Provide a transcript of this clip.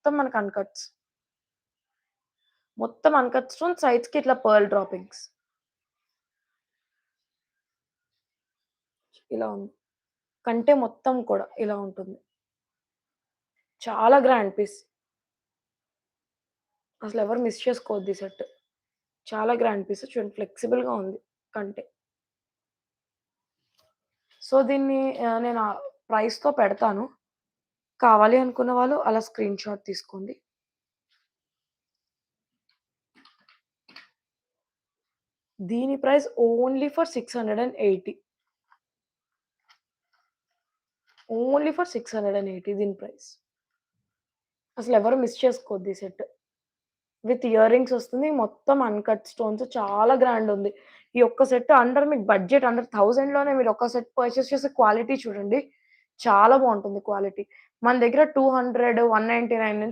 మొత్తం మనకు అన్‌కట్స్. మొత్తం అన్‌కట్ స్టోన్స్ సైడ్స్‌కి ఇట్లా పర్ల్ డ్రాపింగ్స్. ఇలా ఉంది. కంటె మొత్తం కూడా ఇలా ఉంటుంది. చాలా గ్రాండ్ పీస్. అసలెవరు మిస్ చేసుకోవద్దు ఈ సెట్. చాలా గ్రాండ్ పీస్. చూడండి ఫ్లెక్సిబుల్‌గా ఉంది కంటె. సో, దీన్ని నేను ప్రైస్‌తో పెడతాను. కావాలి అనుకున్న వాళ్ళు అలా స్క్రీన్ షాట్ తీసుకోండి. దీని price only for 680. Only for 680 దీని ప్రైస్. అసలెవరు మిస్ చేసుకోవద్దు ఈ సెట్. విత్ ఇయర్ రింగ్స్ వస్తుంది. మొత్తం అన్‌కట్ స్టోన్స్ చాలా గ్రాండ్ ఉంది. ఈ ఒక్క సెట్ మీకు బడ్జెట్ అండర్ 1000లోనే మీరు ఒక సెట్ పర్చేస్ చేసే క్వాలిటీ చూడండి. చాలా బావుంటుంది క్వాలిటీ. మన దగ్గర 200, 199 నుంచి